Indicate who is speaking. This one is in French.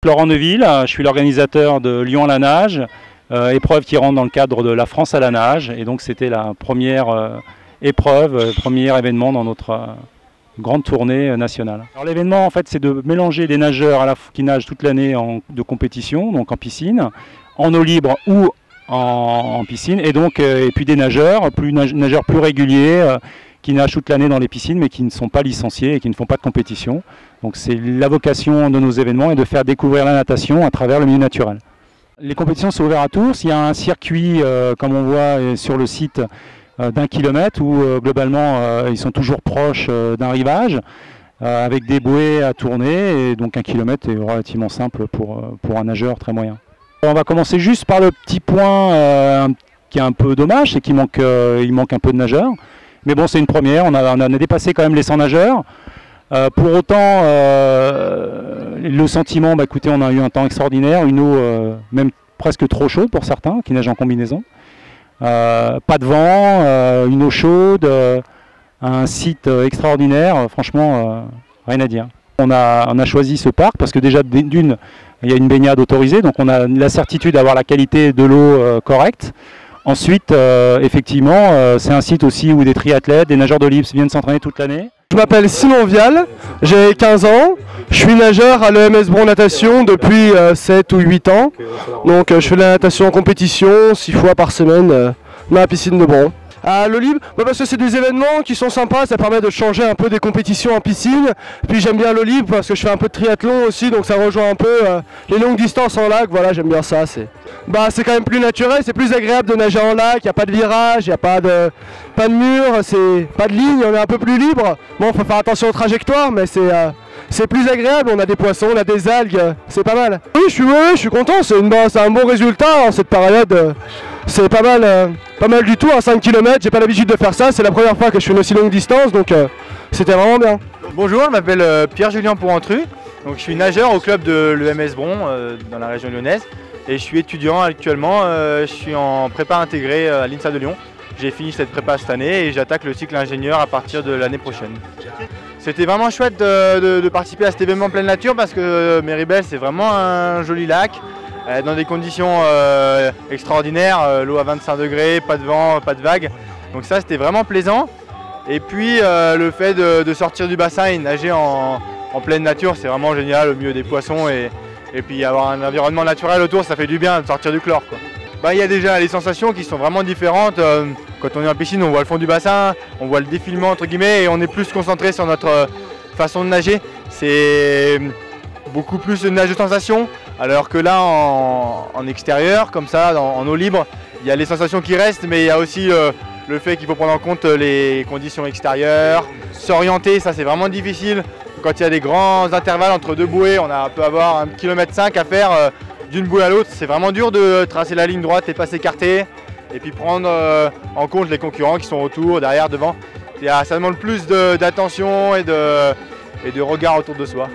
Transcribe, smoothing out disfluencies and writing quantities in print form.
Speaker 1: Laurent Neuville, je suis l'organisateur de Lyon à la nage, épreuve qui rentre dans le cadre de la France à la nage. Et donc c'était la première épreuve, premier événement dans notre grande tournée nationale. Alors l'événement en fait c'est de mélanger des nageurs qui nagent toute l'année de compétition, donc en piscine, en eau libre ou en piscine, et puis des nageurs plus réguliers qui nagent toute l'année dans les piscines mais qui ne sont pas licenciés et qui ne font pas de compétition. Donc c'est la vocation de nos événements est de faire découvrir la natation à travers le milieu naturel. Les compétitions sont ouvertes à tous, il y a un circuit comme on voit sur le site d'1 kilomètre où globalement ils sont toujours proches d'un rivage avec des bouées à tourner et donc 1 kilomètre est relativement simple pour un nageur très moyen. On va commencer juste par le petit point qui est un peu dommage, c'est qu'il manque un peu de nageurs. Mais bon, c'est une première, on a dépassé quand même les 100 nageurs. Pour autant, le sentiment, écoutez, on a eu un temps extraordinaire, une eau même presque trop chaude pour certains qui nagent en combinaison. Pas de vent, une eau chaude, un site extraordinaire, franchement, rien à dire. On a choisi ce parc parce que déjà d'une, il y a une baignade autorisée, donc on a la certitude d'avoir la qualité de l'eau correcte. Ensuite, effectivement, c'est un site aussi où des triathlètes, des nageurs d'eau libre viennent s'entraîner toute l'année.
Speaker 2: Je m'appelle Simon Vial, j'ai 15 ans, je suis nageur à l'EMS Bron Natation depuis 7 ou 8 ans. Donc je fais de la natation en compétition 6 fois par semaine dans la piscine de Bron. À l'eau libre, parce que c'est des événements qui sont sympas, ça permet de changer un peu des compétitions en piscine. Puis j'aime bien l'eau libre parce que je fais un peu de triathlon aussi, donc ça rejoint un peu les longues distances en lac, voilà, j'aime bien ça. C'est quand même plus naturel, c'est plus agréable de nager en lac, il n'y a pas de virage, il n'y a pas de mur, pas de ligne, on est un peu plus libre. Bon, il faut faire attention aux trajectoires, mais c'est plus agréable, on a des poissons, on a des algues, c'est pas mal. Oui, je suis content, c'est un bon résultat en cette période. C'est pas mal du tout, à 5 km, j'ai pas l'habitude de faire ça, c'est la première fois que je fais une aussi longue distance, donc c'était vraiment bien.
Speaker 3: Bonjour, je m'appelle Pierre-Julien Pourrentru, donc je suis nageur au club de l'EMS Bron dans la région lyonnaise et je suis étudiant actuellement, je suis en prépa intégrée à l'INSA de Lyon. J'ai fini cette prépa cette année et j'attaque le cycle ingénieur à partir de l'année prochaine. C'était vraiment chouette de participer à cet événement pleine nature parce que Méribel c'est vraiment un joli lac. Dans des conditions extraordinaires, l'eau à 25 degrés, pas de vent, pas de vagues. Donc ça c'était vraiment plaisant. Et puis le fait de sortir du bassin et nager en pleine nature, c'est vraiment génial au milieu des poissons et puis avoir un environnement naturel autour, ça fait du bien de sortir du chlore, quoi. Il y a déjà les sensations qui sont vraiment différentes. Quand on est en piscine, on voit le fond du bassin, on voit le défilement entre guillemets et on est plus concentré sur notre façon de nager. C'est beaucoup plus de nage de sensation, alors que là en extérieur, comme ça, en eau libre, il y a les sensations qui restent, mais il y a aussi le fait qu'il faut prendre en compte les conditions extérieures, s'orienter, ça c'est vraiment difficile. Quand il y a des grands intervalles entre deux bouées, on peut avoir 1,5 km à faire d'une bouée à l'autre, c'est vraiment dur de tracer la ligne droite et pas s'écarter, et puis prendre en compte les concurrents qui sont autour, derrière, devant. Ça demande plus d'attention et de regard autour de soi.